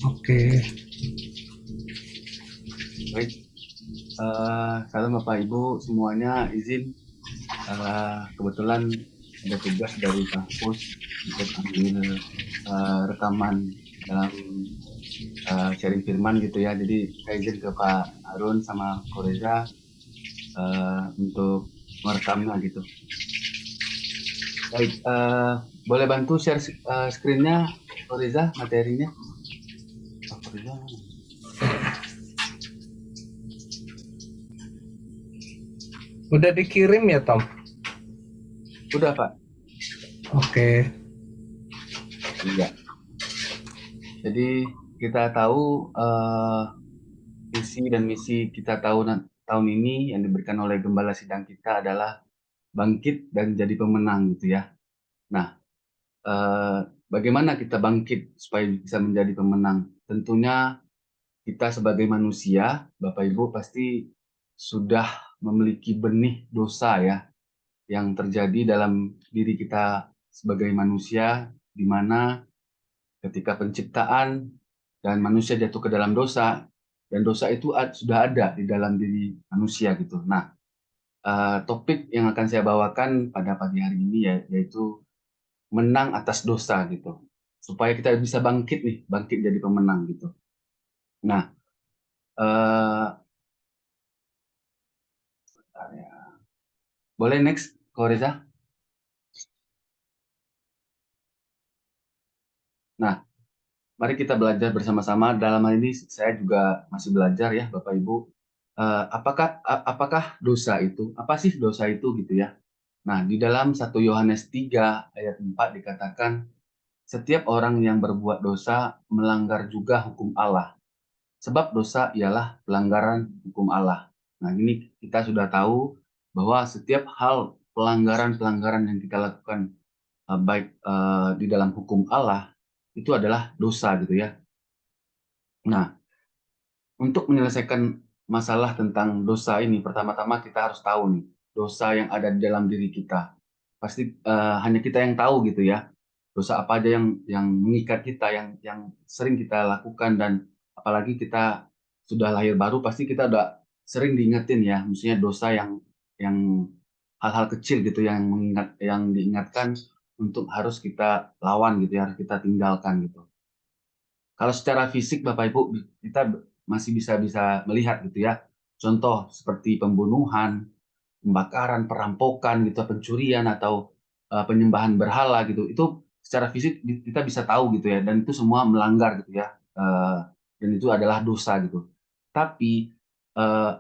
Oke. Baik, salam Bapak Ibu semuanya. Izin kebetulan ada tugas dari kampus untuk ambil rekaman dalam sharing firman gitu ya. Jadi saya izin ke Pak Harun sama Ko Reza untuk merekamnya gitu. Baik, boleh bantu share screen-nya Ko Reza, materinya? Pak Ko Reza mana? Udah dikirim ya, Tom? Udah Pak. Oke. Iya. Jadi kita tahu visi dan misi kita tahun ini yang diberikan oleh Gembala Sidang kita adalah bangkit dan jadi pemenang gitu ya. Nah, eh, bagaimana kita bangkit supaya bisa menjadi pemenang? Tentunya kita sebagai manusia, Bapak Ibu pasti sudah memiliki benih dosa ya yang terjadi dalam diri kita sebagai manusia, di mana ketika penciptaan dan manusia jatuh ke dalam dosa, dan dosa itu sudah ada di dalam diri manusia gitu. Nah, topik yang akan saya bawakan pada pagi hari ini yaitu menang atas dosa gitu. Supaya kita bisa bangkit nih, bangkit jadi pemenang gitu. Nah, eh, bentar ya. Boleh next, Ko Reza? Nah, mari kita belajar bersama-sama. Dalam hal ini saya juga masih belajar ya, Bapak Ibu. Apakah dosa itu? Apa sih dosa itu gitu ya? Nah, di dalam 1 Yohanes 3 ayat 4 dikatakan, setiap orang yang berbuat dosa melanggar juga hukum Allah. Sebab dosa ialah pelanggaran hukum Allah. Nah, ini kita sudah tahu bahwa setiap hal pelanggaran-pelanggaran yang kita lakukan baik di dalam hukum Allah itu adalah dosa gitu ya. Nah, untuk menyelesaikan masalah tentang dosa ini, pertama-tama kita harus tahu nih, dosa yang ada di dalam diri kita. Pasti hanya kita yang tahu gitu ya. Dosa apa aja yang mengikat kita, yang sering kita lakukan dan apalagi kita sudah lahir baru, pasti kita udah sering diingetin ya, maksudnya dosa yang hal-hal kecil gitu yang diingatkan untuk harus kita lawan gitu ya, harus kita tinggalkan gitu. Kalau secara fisik Bapak Ibu kita masih bisa melihat gitu ya. Contoh seperti pembunuhan, pembakaran, perampokan gitu, pencurian atau penyembahan berhala gitu. Itu secara fisik kita bisa tahu gitu ya dan itu semua melanggar gitu ya. Dan itu adalah dosa gitu. Tapi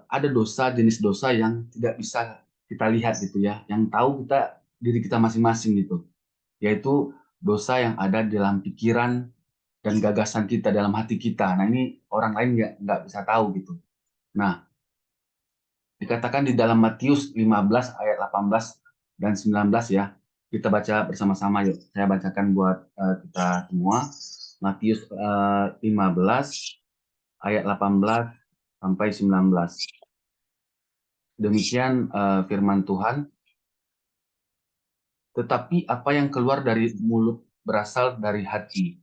ada dosa jenis dosa yang tidak bisa kita lihat gitu ya. Yang tahu kita diri kita masing-masing gitu. Yaitu dosa yang ada di dalam pikiran dan gagasan kita dalam hati kita. Nah ini orang lain nggak bisa tahu gitu. Nah dikatakan di dalam Matius 15 ayat 18 dan 19 ya. Kita baca bersama-sama yuk. Saya bacakan buat kita semua. Matius 15 ayat 18 sampai 19. Demikian firman Tuhan. Tetapi apa yang keluar dari mulut berasal dari hati.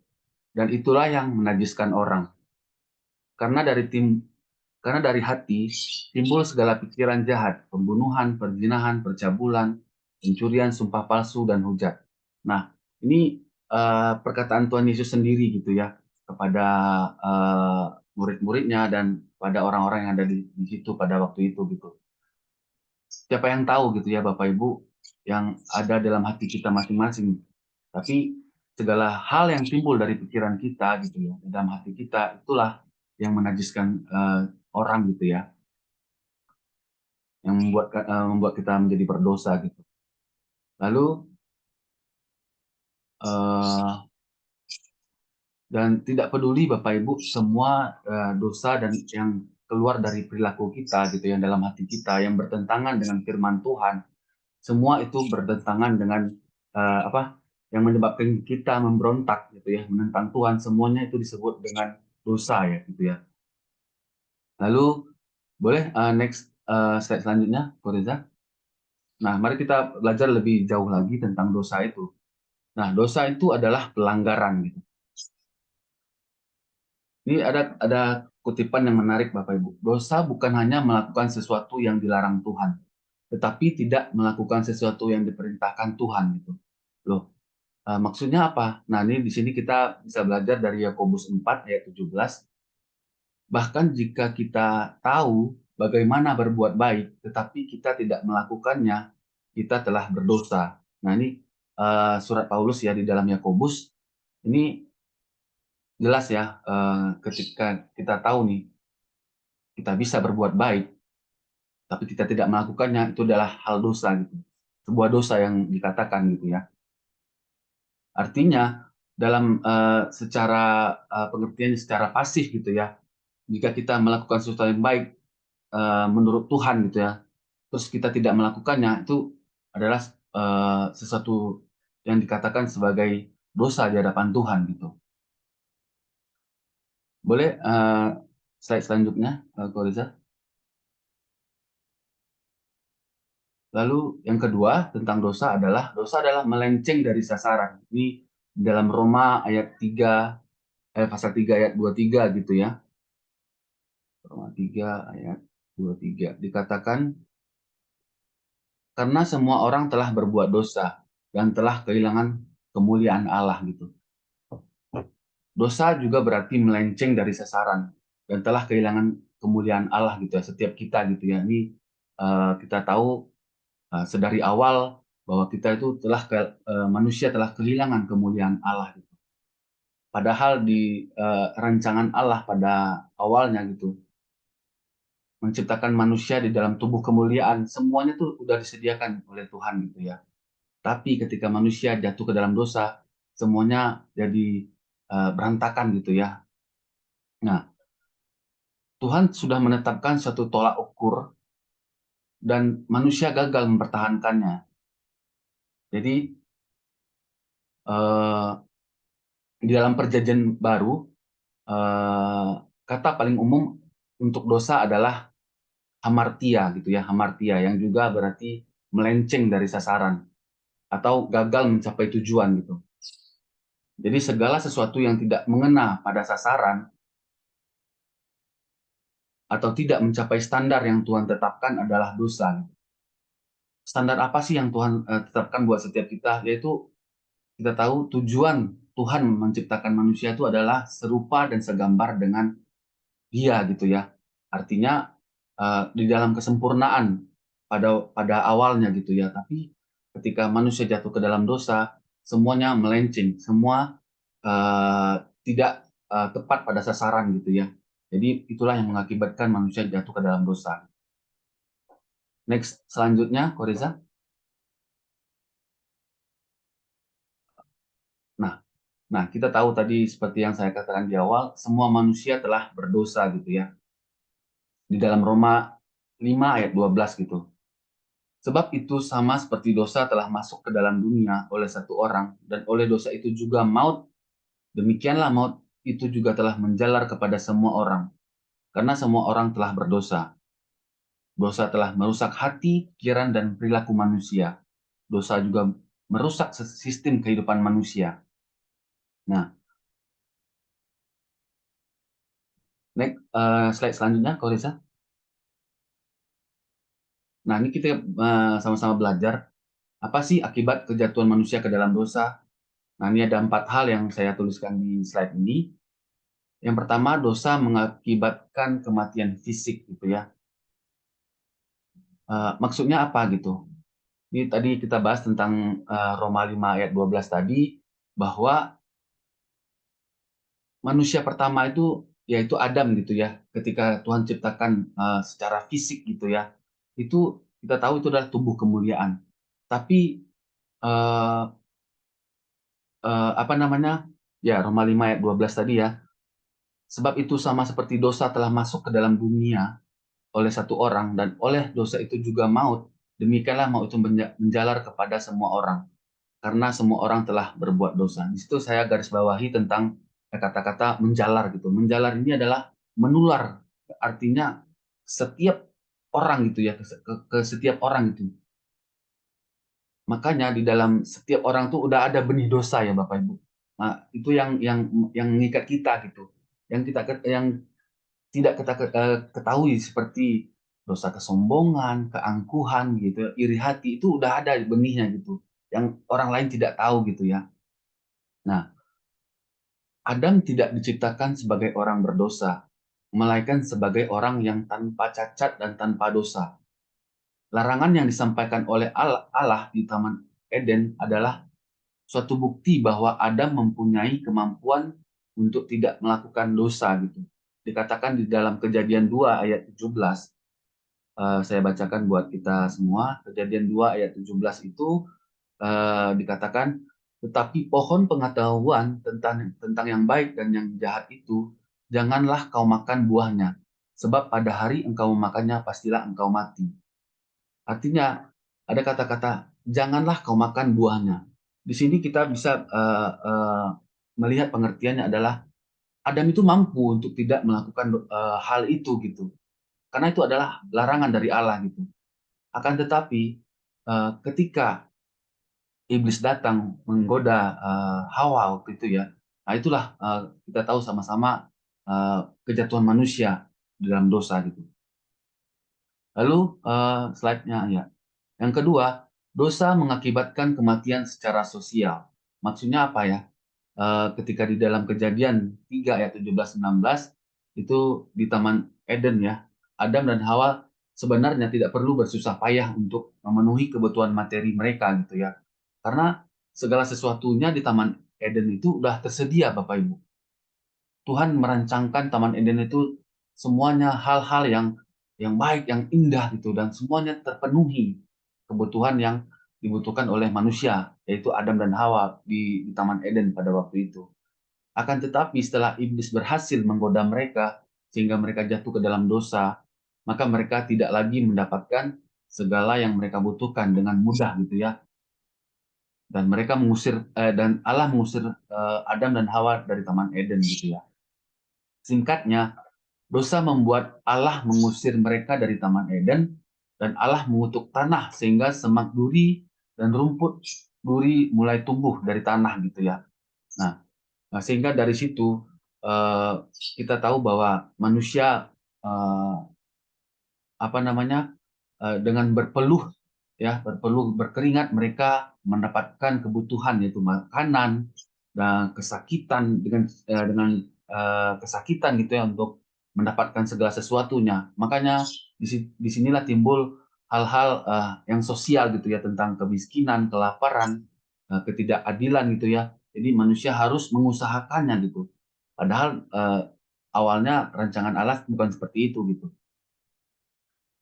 Dan itulah yang menajiskan orang. Karena dari tim Karena dari hati timbul segala pikiran jahat, pembunuhan, perzinahan, percabulan, pencurian, sumpah palsu, dan hujat. Nah, ini perkataan Tuhan Yesus sendiri gitu ya kepada murid-muridnya dan pada orang-orang yang ada di situ pada waktu itu gitu. Siapa yang tahu gitu ya Bapak Ibu yang ada dalam hati kita masing-masing. Tapi segala hal yang timbul dari pikiran kita gitu ya dalam hati kita itulah yang menajiskan orang gitu ya yang membuat kita menjadi berdosa gitu. Lalu uh, dan tidak peduli Bapak Ibu semua dosa dan yang keluar dari perilaku kita gitu yang dalam hati kita yang bertentangan dengan firman Tuhan, semua itu bertentangan dengan apa yang menyebabkan kita memberontak gitu ya menentang Tuhan, semuanya itu disebut dengan dosa ya gitu ya. Lalu boleh next slide selanjutnya, Koriza. Nah, mari kita belajar lebih jauh lagi tentang dosa itu. Nah, dosa itu adalah pelanggaran gitu. Ini ada kutipan yang menarik Bapak Ibu. Dosa bukan hanya melakukan sesuatu yang dilarang Tuhan, tetapi tidak melakukan sesuatu yang diperintahkan Tuhan gitu. Loh, maksudnya apa? Nah, ini di sini kita bisa belajar dari Yakobus 4 ayat 17. Bahkan jika kita tahu bagaimana berbuat baik, tetapi kita tidak melakukannya, kita telah berdosa. Nah, ini surat Paulus ya di dalam Yakobus. Ini jelas ya, ketika kita tahu nih, kita bisa berbuat baik, tapi kita tidak melakukannya, itu adalah hal dosa gitu. Sebuah dosa yang dikatakan gitu ya. Artinya, dalam secara pengertian secara pasif gitu ya, jika kita melakukan sesuatu yang baik menurut Tuhan gitu ya, terus kita tidak melakukannya, itu adalah sesuatu yang dikatakan sebagai dosa di hadapan Tuhan gitu. Boleh slide selanjutnya, Ko Riza? Lalu yang kedua tentang dosa adalah melenceng dari sasaran. Ini dalam Roma ayat 3, pasal 3 ayat 23 gitu ya. Roma 3 ayat 23 dikatakan, karena semua orang telah berbuat dosa dan telah kehilangan kemuliaan Allah gitu. Dosa juga berarti melenceng dari sasaran dan telah kehilangan kemuliaan Allah gitu ya, setiap kita gitu ya. Ini kita tahu sedari awal bahwa kita itu manusia telah kehilangan kemuliaan Allah gitu. Padahal di rancangan Allah pada awalnya gitu, menciptakan manusia di dalam tubuh kemuliaan, semuanya tuh udah disediakan oleh Tuhan gitu ya. Tapi ketika manusia jatuh ke dalam dosa, semuanya jadi berantakan gitu ya. Nah, Tuhan sudah menetapkan suatu tolak ukur dan manusia gagal mempertahankannya. Jadi eh, di dalam perjanjian baru, eh, kata paling umum untuk dosa adalah hamartia gitu ya, hamartia yang juga berarti melenceng dari sasaran atau gagal mencapai tujuan gitu. Jadi segala sesuatu yang tidak mengena pada sasaran atau tidak mencapai standar yang Tuhan tetapkan adalah dosa. Standar apa sih yang Tuhan tetapkan buat setiap kita? Yaitu kita tahu tujuan Tuhan menciptakan manusia itu adalah serupa dan segambar dengan Dia gitu ya. Artinya di dalam kesempurnaan pada awalnya gitu ya. Tapi ketika manusia jatuh ke dalam dosa, semuanya melenceng, semua tidak tepat pada sasaran gitu ya. Jadi itulah yang mengakibatkan manusia jatuh ke dalam dosa. Next, selanjutnya, Koriza. Nah, nah, kita tahu tadi seperti yang saya katakan di awal, semua manusia telah berdosa gitu ya. Di dalam Roma 5 ayat 12 gitu. Sebab itu sama seperti dosa telah masuk ke dalam dunia oleh satu orang, dan oleh dosa itu juga maut, demikianlah maut itu juga telah menjalar kepada semua orang, karena semua orang telah berdosa. Dosa telah merusak hati, pikiran, dan perilaku manusia. Dosa juga merusak sistem kehidupan manusia. Nah, next, slide selanjutnya, kalau bisa. Nah, ini kita sama-sama belajar apa sih akibat kejatuhan manusia ke dalam dosa. Nah, ini ada 4 hal yang saya tuliskan di slide ini. Yang pertama, dosa mengakibatkan kematian fisik gitu ya. Maksudnya apa gitu? Ini tadi kita bahas tentang Roma 5 ayat 12 tadi, bahwa manusia pertama itu yaitu Adam gitu ya. Ketika Tuhan ciptakan secara fisik gitu ya, itu kita tahu itu adalah tubuh kemuliaan. Tapi eh, apa namanya? Ya, Roma 5 ayat 12 tadi ya. Sebab itu sama seperti dosa telah masuk ke dalam dunia oleh satu orang dan oleh dosa itu juga maut. Demikianlah maut itu menjalar kepada semua orang karena semua orang telah berbuat dosa. Di situ saya garis bawahi tentang kata-kata menjalar gitu. Menjalar ini adalah menular. Artinya setiap orang gitu ya, ke setiap orang itu. Makanya di dalam setiap orang tuh udah ada benih dosa ya Bapak Ibu. Nah, itu yang mengikat kita gitu. yang tidak kita ketahui seperti dosa kesombongan, keangkuhan gitu, iri hati itu udah ada benihnya gitu, yang orang lain tidak tahu gitu ya. Nah, Adam tidak diciptakan sebagai orang berdosa, melainkan sebagai orang yang tanpa cacat dan tanpa dosa. Larangan yang disampaikan oleh Allah di Taman Eden adalah suatu bukti bahwa Adam mempunyai kemampuan untuk tidak melakukan dosa gitu. Dikatakan di dalam Kejadian 2 ayat 17. Saya bacakan buat kita semua. Kejadian 2 ayat 17 itu dikatakan, tetapi pohon pengetahuan tentang yang baik dan yang jahat itu janganlah kau makan buahnya, sebab pada hari engkau memakannya pastilah engkau mati. Artinya ada kata-kata janganlah kau makan buahnya. Di sini kita bisa melihat pengertiannya adalah Adam itu mampu untuk tidak melakukan hal itu gitu, karena itu adalah larangan dari Allah gitu. Akan tetapi ketika iblis datang menggoda Hawa waktu itu ya, nah itulah kita tahu sama-sama kejatuhan manusia di dalam dosa gitu. Lalu slide-nya ya. Yang kedua, dosa mengakibatkan kematian secara sosial. Maksudnya apa ya? Ketika di dalam Kejadian 3 ayat 17-19 itu di Taman Eden ya, Adam dan Hawa sebenarnya tidak perlu bersusah payah untuk memenuhi kebutuhan materi mereka gitu ya. Karena segala sesuatunya di Taman Eden itu udah tersedia Bapak Ibu. Tuhan merancangkan Taman Eden itu semuanya hal-hal yang baik, yang indah gitu, dan semuanya terpenuhi kebutuhan yang dibutuhkan oleh manusia, yaitu Adam dan Hawa di Taman Eden pada waktu itu. Akan tetapi setelah iblis berhasil menggoda mereka sehingga mereka jatuh ke dalam dosa, maka mereka tidak lagi mendapatkan segala yang mereka butuhkan dengan mudah gitu ya. Dan mereka dan Allah mengusir Adam dan Hawa dari Taman Eden gitu ya. Singkatnya, dosa membuat Allah mengusir mereka dari Taman Eden dan Allah mengutuk tanah sehingga semak duri dan rumput duri mulai tumbuh dari tanah gitu ya. Nah, sehingga dari situ eh, kita tahu bahwa manusia eh, apa namanya dengan berpeluh ya berpeluh berkeringat mereka mendapatkan kebutuhan yaitu makanan dan kesakitan dengan kesakitan gitu ya untuk mendapatkan segala sesuatunya. Makanya disinilah timbul hal-hal yang sosial gitu ya tentang kemiskinan, kelaparan, ketidakadilan gitu ya. Jadi manusia harus mengusahakannya gitu. Padahal awalnya rancangan Allah bukan seperti itu gitu.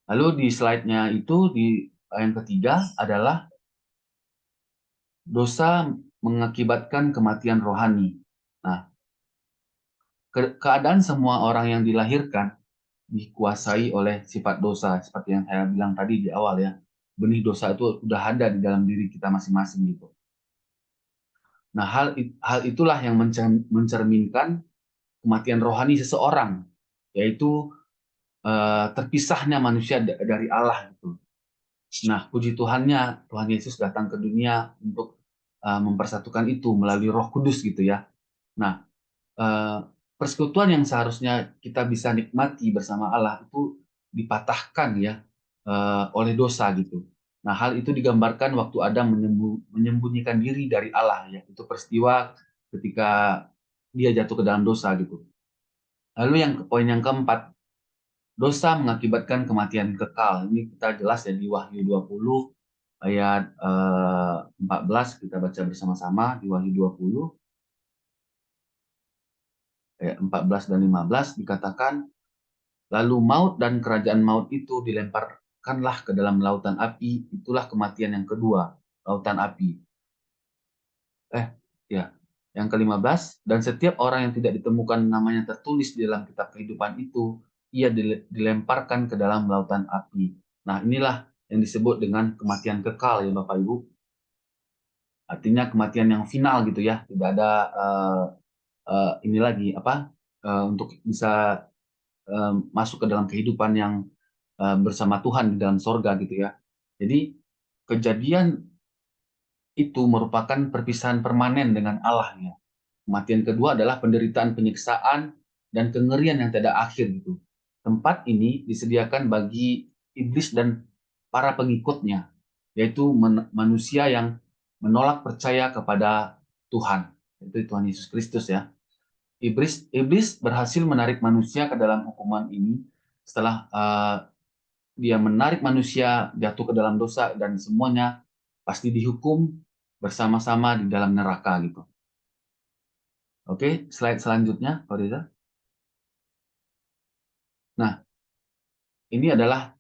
Lalu di slide-nya itu yang ketiga adalah dosa mengakibatkan kematian rohani. Nah, keadaan semua orang yang dilahirkan dikuasai oleh sifat dosa seperti yang saya bilang tadi di awal ya. Benih dosa itu udah ada di dalam diri kita masing-masing gitu. Nah, hal itulah yang mencerminkan kematian rohani seseorang, yaitu terpisahnya manusia dari Allah gitu. Nah, puji Tuhannya, Tuhan Yesus datang ke dunia untuk mempersatukan itu melalui Roh Kudus gitu ya. Nah, eh, persekutuan yang seharusnya kita bisa nikmati bersama Allah itu dipatahkan ya oleh dosa gitu. Nah, hal itu digambarkan waktu Adam menyembunyikan diri dari Allah ya. Itu peristiwa ketika dia jatuh ke dalam dosa gitu. Lalu poin yang keempat, dosa mengakibatkan kematian kekal. Ini kita jelas ya di Wahyu 20 ayat 14 kita baca bersama-sama di Wahyu 20 ayat 14 dan 15 dikatakan, lalu maut dan kerajaan maut itu dilemparkanlah ke dalam lautan api, itulah kematian yang kedua, lautan api. Ya, yang ke-15, dan setiap orang yang tidak ditemukan namanya tertulis di dalam kitab kehidupan itu, ia dilemparkan ke dalam lautan api. Nah, inilah yang disebut dengan kematian kekal ya Bapak Ibu. Artinya kematian yang final gitu ya, tidak ada ini lagi apa untuk bisa masuk ke dalam kehidupan yang bersama Tuhan di dalam sorga gitu ya. Jadi kejadian itu merupakan perpisahan permanen dengan Allah ya. Kematian kedua adalah penderitaan penyiksaan dan kengerian yang tidak akhir gitu. Tempat ini disediakan bagi iblis dan para pengikutnya, yaitu manusia yang menolak percaya kepada Tuhan, yaitu Tuhan Yesus Kristus ya. Iblis berhasil menarik manusia ke dalam hukuman ini setelah dia menarik manusia jatuh ke dalam dosa dan semuanya pasti dihukum bersama-sama di dalam neraka gitu. Oke, slide selanjutnya, Pak Reza. Nah, ini adalah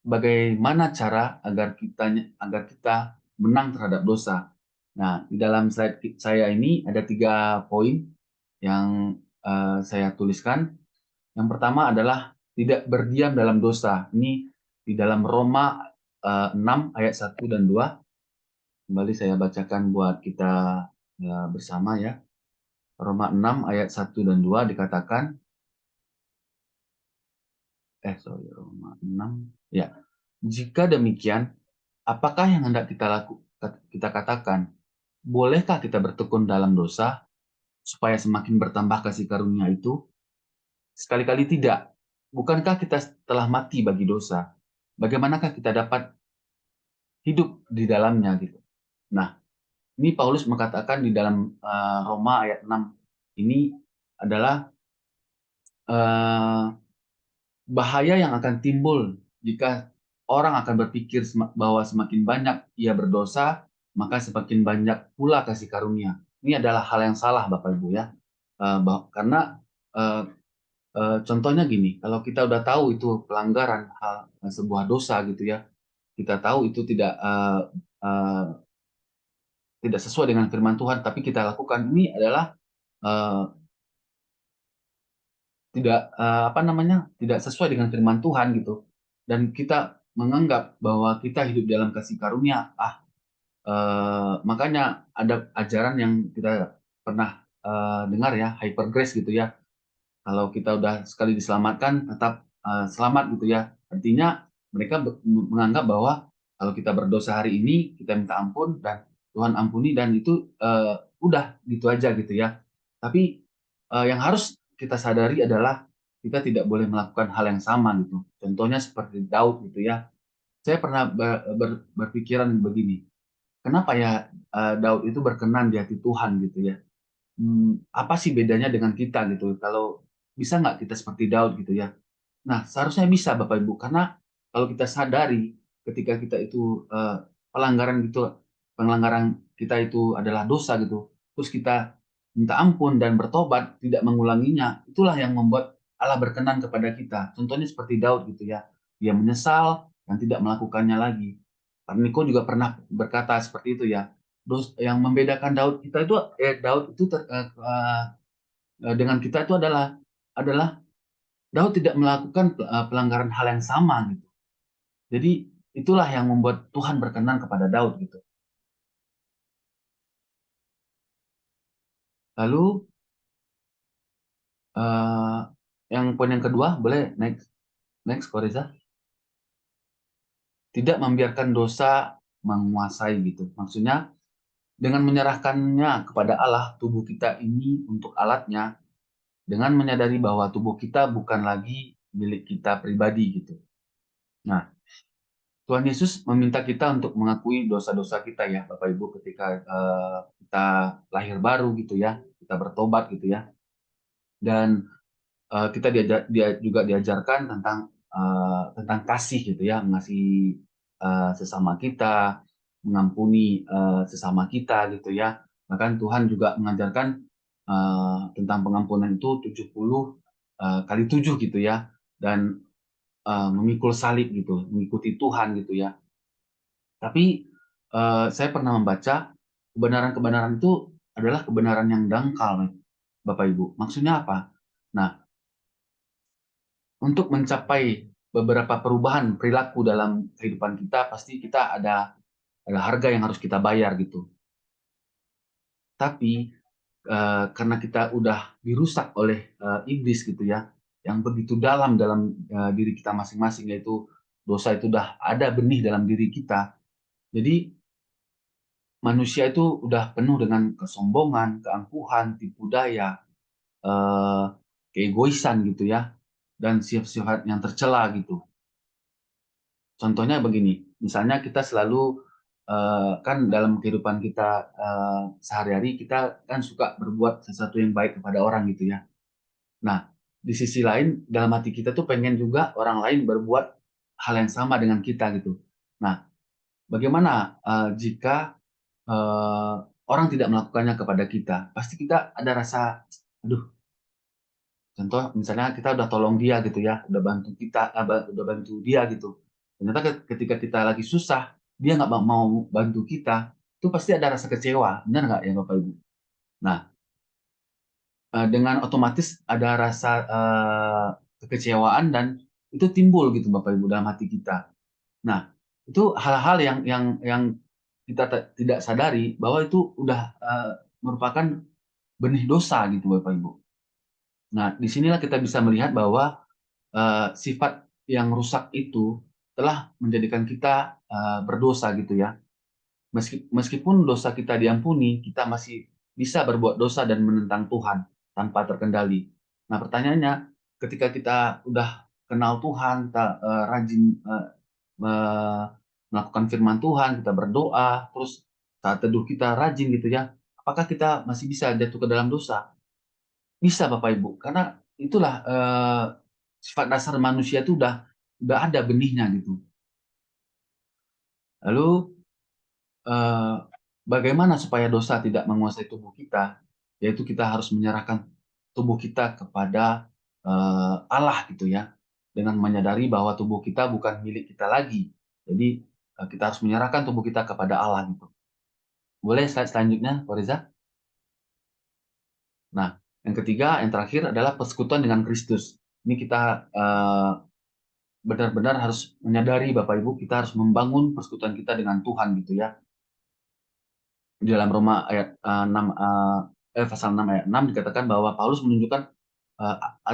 bagaimana cara agar kita menang terhadap dosa. Nah, di dalam slide saya ini ada 3 poin yang saya tuliskan. Yang pertama adalah tidak berdiam dalam dosa. Ini di dalam Roma 6 ayat 1 dan 2. Kembali saya bacakan buat kita bersama ya. Roma 6 ayat 1 dan 2 dikatakan, Roma 6. Ya. Jika demikian, apakah yang hendak kita katakan? Bolehkah kita bertekun dalam dosa supaya semakin bertambah kasih karunia itu? Sekali-kali tidak. Bukankah kita telah mati bagi dosa? Bagaimanakah kita dapat hidup di dalamnya gitu? Nah, ini Paulus mengatakan di dalam Roma ayat 6 ini adalah bahaya yang akan timbul jika orang akan berpikir bahwa semakin banyak ia berdosa, maka semakin banyak pula kasih karunia. Ini adalah hal yang salah, Bapak Ibu ya. Karena contohnya gini, kalau kita udah tahu itu pelanggaran sebuah dosa gitu ya, kita tahu itu tidak sesuai dengan firman Tuhan, tapi kita lakukan, ini adalah uh, tidak sesuai dengan firman Tuhan gitu, dan kita menganggap bahwa kita hidup dalam kasih karunia. Makanya ada ajaran yang kita pernah dengar ya, hyper grace gitu ya. Kalau kita udah sekali diselamatkan tetap selamat gitu ya. Artinya mereka menganggap bahwa kalau kita berdosa hari ini kita minta ampun dan Tuhan ampuni dan itu udah gitu aja gitu ya. Tapi yang harus kita sadari adalah kita tidak boleh melakukan hal yang sama gitu. Contohnya seperti Daud gitu ya. Saya pernah berpikiran begini, kenapa ya Daud itu berkenan di hati Tuhan gitu ya? Apa sih bedanya dengan kita gitu? Kalau bisa nggak kita seperti Daud gitu ya? Nah, seharusnya bisa Bapak Ibu, karena kalau kita sadari ketika kita itu pelanggaran kita itu adalah dosa gitu, terus kita minta ampun dan bertobat, tidak mengulanginya, itulah yang membuat Allah berkenan kepada kita. Contohnya seperti Daud gitu ya, dia menyesal dan tidak melakukannya lagi. Pak Niko juga pernah berkata seperti itu ya. Yang membedakan Daud itu dengan kita itu adalah Daud tidak melakukan pelanggaran hal yang sama gitu. Jadi itulah yang membuat Tuhan berkenan kepada Daud gitu. Lalu eh, yang poin yang kedua, boleh next Koriza. Tidak membiarkan dosa menguasai gitu. Maksudnya dengan menyerahkannya kepada Allah, tubuh kita ini untuk alatnya, dengan menyadari bahwa tubuh kita bukan lagi milik kita pribadi gitu. Nah, Tuhan Yesus meminta kita untuk mengakui dosa-dosa kita ya, Bapak Ibu, ketika kita lahir baru gitu ya, kita bertobat gitu ya, dan kita juga diajarkan tentang kasih gitu ya, mengasihi sesama kita, mengampuni sesama kita gitu ya. Bahkan Tuhan juga mengajarkan tentang pengampunan itu 70 kali 7 gitu ya, dan memikul salib gitu, mengikuti Tuhan gitu ya. Tapi saya pernah membaca kebenaran-kebenaran itu adalah kebenaran yang dangkal, Bapak Ibu. Maksudnya apa? Nah, untuk mencapai beberapa perubahan perilaku dalam kehidupan kita, pasti kita ada harga yang harus kita bayar gitu. Tapi karena kita udah dirusak oleh iblis gitu ya, yang begitu dalam diri kita masing-masing, yaitu dosa itu udah ada benih dalam diri kita. Jadi manusia itu udah penuh dengan kesombongan, keangkuhan, tipu daya, keegoisan gitu ya, dan sifat-sifat yang tercela gitu. Contohnya begini, misalnya kita selalu kan dalam kehidupan kita sehari-hari kita kan suka berbuat sesuatu yang baik kepada orang gitu ya. Nah, di sisi lain dalam hati kita tuh pengen juga orang lain berbuat hal yang sama dengan kita gitu. Nah, bagaimana jika orang tidak melakukannya kepada kita? Pasti kita ada rasa, aduh, contoh misalnya kita udah tolong dia gitu ya, udah bantu kita, udah bantu dia gitu. Ternyata ketika kita lagi susah, dia nggak mau bantu kita, itu pasti ada rasa kecewa, benar nggak ya Bapak Ibu? Nah, dengan otomatis ada rasa kekecewaan dan itu timbul gitu Bapak Ibu dalam hati kita. Nah, itu hal-hal yang kita tidak sadari bahwa itu udah merupakan benih dosa gitu Bapak Ibu. Nah, disinilah kita bisa melihat bahwa sifat yang rusak itu telah menjadikan kita berdosa gitu ya. Meskipun dosa kita diampuni, kita masih bisa berbuat dosa dan menentang Tuhan tanpa terkendali. Nah, pertanyaannya, ketika kita udah kenal Tuhan, kita rajin melakukan firman Tuhan, kita berdoa, terus saat teduh kita rajin gitu ya, apakah kita masih bisa jatuh ke dalam dosa? Bisa Bapak Ibu, karena itulah sifat dasar manusia itu udah ada benihnya gitu. Lalu eh, bagaimana supaya dosa tidak menguasai tubuh kita? Yaitu kita harus menyerahkan tubuh kita kepada Allah gitu ya, dengan menyadari bahwa tubuh kita bukan milik kita lagi. Jadi kita harus menyerahkan tubuh kita kepada Allah gitu. Boleh slide selanjutnya, Pak Reza? Nah, yang ketiga, yang terakhir adalah persekutuan dengan Kristus. Ini kita benar-benar harus menyadari Bapak Ibu, kita harus membangun persekutuan kita dengan Tuhan gitu ya. Di dalam Roma ayat 6 pasal 6 ayat 6 dikatakan bahwa Paulus menunjukkan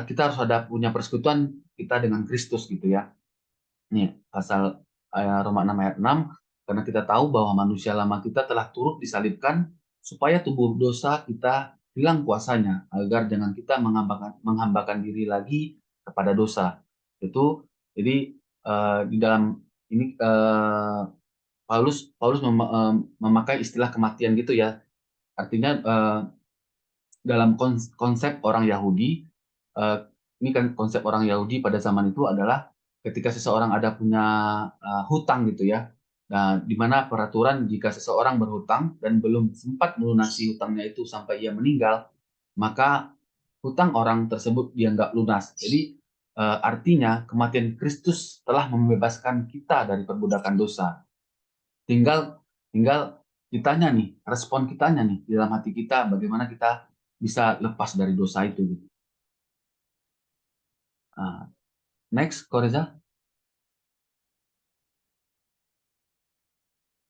kita harus ada punya persekutuan kita dengan Kristus gitu ya. Nih, pasal Roma 6 ayat 6, karena kita tahu bahwa manusia lama kita telah turut disalibkan supaya tubuh dosa kita hilang kuasanya, agar jangan kita menghambakan diri lagi kepada dosa. Itu jadi di dalam ini Paulus Paulus memakai istilah kematian gitu ya. Artinya dalam konsep orang Yahudi, eh, ini kan konsep orang Yahudi pada zaman itu adalah ketika seseorang ada punya hutang gitu ya. Nah, di mana peraturan jika seseorang berhutang dan belum sempat melunasi hutangnya itu sampai ia meninggal, maka hutang orang tersebut dianggap lunas. Jadi artinya kematian Kristus telah membebaskan kita dari perbudakan dosa. Tinggal tinggal kitanya nih, respon kitanya nih di dalam hati kita, bagaimana kita bisa lepas dari dosa itu. Gitu. Next, Koreza.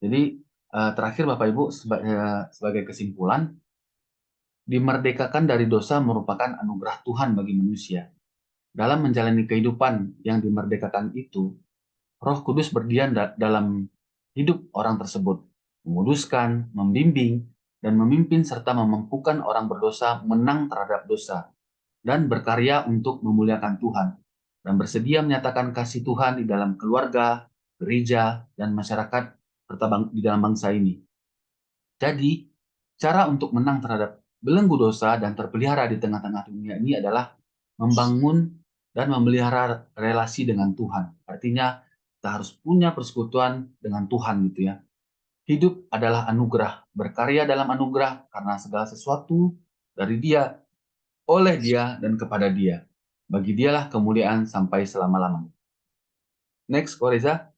Jadi terakhir Bapak Ibu sebagai kesimpulan, dimerdekakan dari dosa merupakan anugerah Tuhan bagi manusia. Dalam menjalani kehidupan yang dimerdekakan itu, Roh Kudus berdiam dalam hidup orang tersebut, menguduskan, membimbing, dan memimpin serta memampukan orang berdosa menang terhadap dosa dan berkarya untuk memuliakan Tuhan dan bersedia menyatakan kasih Tuhan di dalam keluarga, gereja, dan masyarakat serta di dalam bangsa ini. Jadi, cara untuk menang terhadap belenggu dosa dan terpelihara di tengah-tengah dunia ini adalah membangun dan memelihara relasi dengan Tuhan. Artinya, kita harus punya persekutuan dengan Tuhan gitu ya. Hidup adalah anugerah, berkarya dalam anugerah karena segala sesuatu dari Dia, oleh Dia, dan kepada Dia. Bagi Dialah kemuliaan sampai selama-lamanya. Next, Koreza.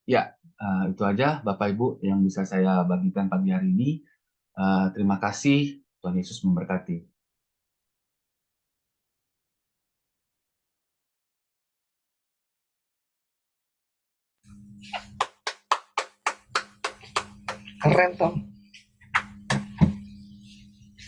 Ya, itu aja Bapak Ibu yang bisa saya bagikan pagi hari ini. Terima kasih, Tuhan Yesus memberkati. Keren, Tom.